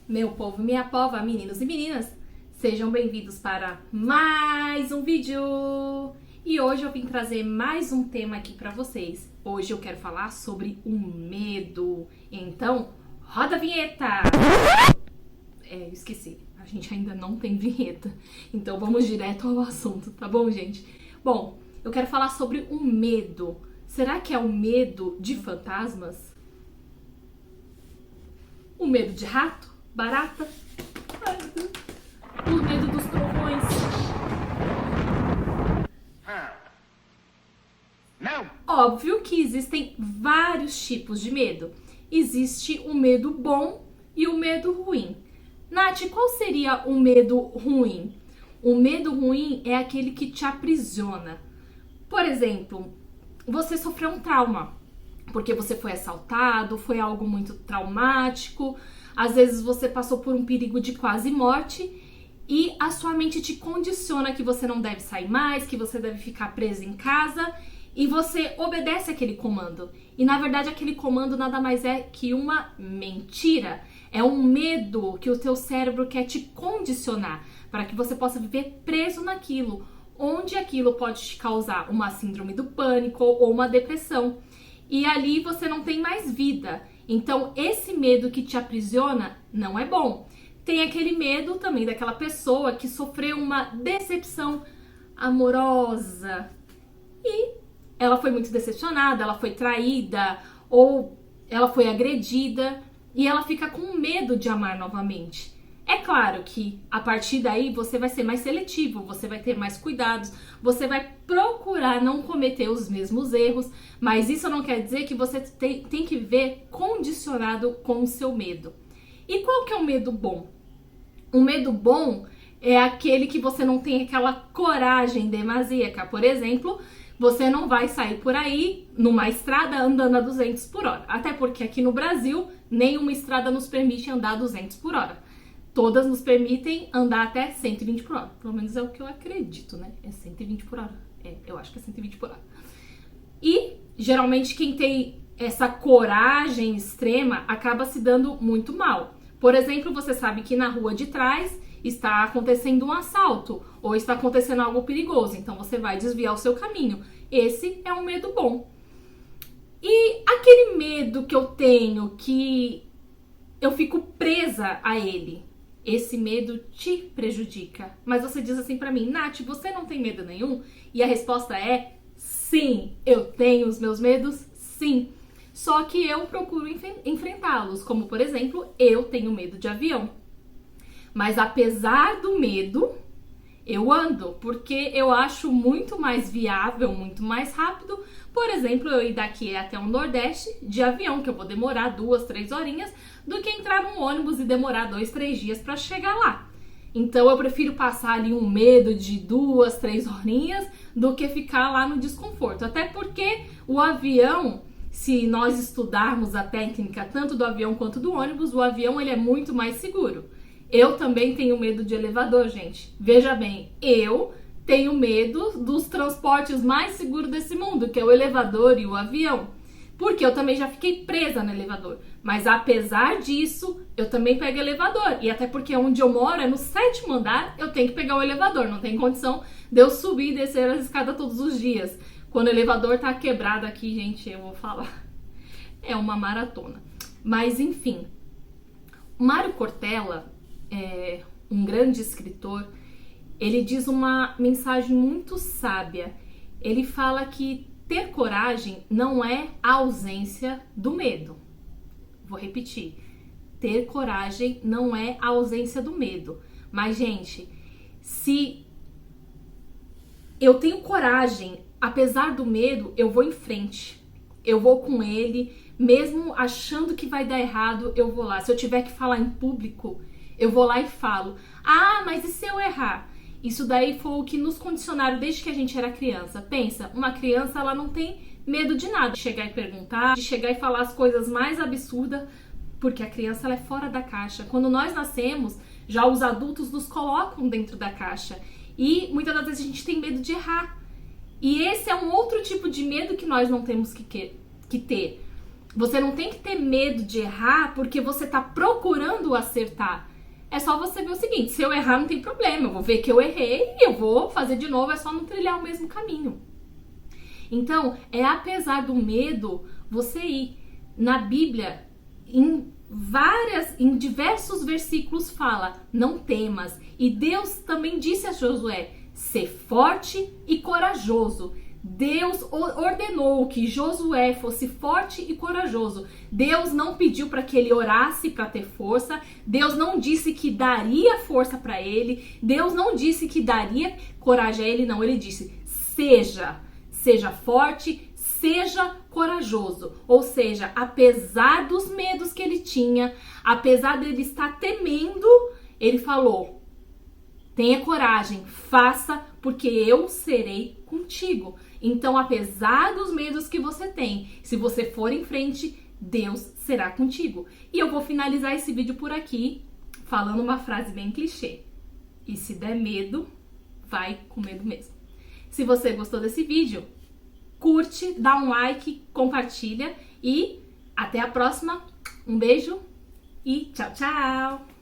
Meu povo, minha pova, meninos e meninas, sejam bem-vindos para mais um vídeo! E hoje eu vim trazer mais um tema aqui para vocês. Hoje eu quero falar sobre o medo. Então, roda a vinheta! Esqueci, a gente ainda não tem vinheta. Então vamos direto ao assunto, tá bom, gente? Bom, eu quero falar sobre o medo. Será que é o medo de fantasmas? O medo de rato? Barata? Ai, meu Deus. O medo dos trovões? Não! Óbvio que existem vários tipos de medo. Existe o medo bom e o medo ruim. Nath, qual seria o medo ruim? O medo ruim é aquele que te aprisiona. Por exemplo, você sofreu um trauma, porque você foi assaltado, foi algo muito traumático, às vezes você passou por um perigo de quase morte e a sua mente te condiciona que você não deve sair mais, que você deve ficar preso em casa e você obedece aquele comando. E na verdade aquele comando nada mais é que uma mentira. É um medo que o teu cérebro quer te condicionar para que você possa viver preso naquilo, onde aquilo pode te causar uma síndrome do pânico ou uma depressão. E ali você não tem mais vida. Então, esse medo que te aprisiona não é bom. Tem aquele medo também daquela pessoa que sofreu uma decepção amorosa. E ela foi muito decepcionada, ela foi traída ou ela foi agredida e ela fica com medo de amar novamente. É claro que a partir daí você vai ser mais seletivo, você vai ter mais cuidados, você vai procurar não cometer os mesmos erros, mas isso não quer dizer que você tem que viver condicionado com o seu medo. E qual que é o medo bom? O medo bom é aquele que você não tem aquela coragem demoníaca. Por exemplo, você não vai sair por aí numa estrada andando a 200 por hora. Até porque aqui no Brasil, nenhuma estrada nos permite andar a 200 por hora. Todas nos permitem andar até 120 por hora. Pelo menos é o que eu acredito, né? É 120 por hora. Eu acho que é 120 por hora. E, geralmente, quem tem essa coragem extrema acaba se dando muito mal. Por exemplo, você sabe que na rua de trás está acontecendo um assalto ou está acontecendo algo perigoso. Então, você vai desviar o seu caminho. Esse é um medo bom. E aquele medo que eu tenho, que eu fico presa a ele, esse medo te prejudica. Mas você diz assim pra mim, Nath, você não tem medo nenhum? E a resposta é sim, eu tenho os meus medos, sim. Só que eu procuro enfrentá-los, como por exemplo, eu tenho medo de avião. Mas apesar do medo, eu ando, porque eu acho muito mais viável, muito mais rápido, por exemplo, eu ir daqui até o Nordeste de avião, que eu vou demorar 2, 3 horinhas, do que entrar num ônibus e demorar 2, 3 dias para chegar lá. Então eu prefiro passar ali um medo de 2, 3 horinhas do que ficar lá no desconforto. Até porque o avião, se nós estudarmos a técnica tanto do avião quanto do ônibus, o avião ele é muito mais seguro. Eu também tenho medo de elevador, gente. Veja bem, eu tenho medo dos transportes mais seguros desse mundo, que é o elevador e o avião. Porque eu também já fiquei presa no elevador. Mas apesar disso, eu também pego elevador. E até porque onde eu moro é no 7º andar, eu tenho que pegar o elevador. Não tem condição de eu subir e descer as escadas todos os dias. Quando o elevador tá quebrado aqui, gente, eu vou falar. É uma maratona. Mas enfim, Mário Cortella, um grande escritor, ele diz uma mensagem muito sábia. Ele fala que ter coragem não é a ausência do medo. Vou repetir. Ter coragem não é a ausência do medo. Mas, gente, se eu tenho coragem, apesar do medo, eu vou em frente. Eu vou com ele, mesmo achando que vai dar errado, eu vou lá. Se eu tiver que falar em público, eu vou lá e falo. Ah, mas e se eu errar? Isso daí foi o que nos condicionaram desde que a gente era criança. Pensa, uma criança ela não tem medo de nada. De chegar e perguntar, de chegar e falar as coisas mais absurdas, porque a criança ela é fora da caixa. Quando nós nascemos, já os adultos nos colocam dentro da caixa. E muitas das vezes a gente tem medo de errar. E esse é um outro tipo de medo que nós não temos que ter. Você não tem que ter medo de errar porque você tá procurando acertar. É só você ver o seguinte, se eu errar não tem problema, eu vou ver que eu errei e eu vou fazer de novo, é só não trilhar o mesmo caminho. Então, é apesar do medo, você ir. Na Bíblia, em diversos versículos fala, não temas. E Deus também disse a Josué, ser forte e corajoso. Deus ordenou que Josué fosse forte e corajoso. Deus não pediu para que ele orasse para ter força. Deus não disse que daria força para ele. Deus não disse que daria coragem a ele, não. Ele disse, seja forte, seja corajoso. Ou seja, apesar dos medos que ele tinha, apesar dele estar temendo, ele falou, tenha coragem, faça, porque eu serei contigo. Então, apesar dos medos que você tem, se você for em frente, Deus será contigo. E eu vou finalizar esse vídeo por aqui, falando uma frase bem clichê. E se der medo, vai com medo mesmo. Se você gostou desse vídeo, curte, dá um like, compartilha e até a próxima. Um beijo e tchau, tchau!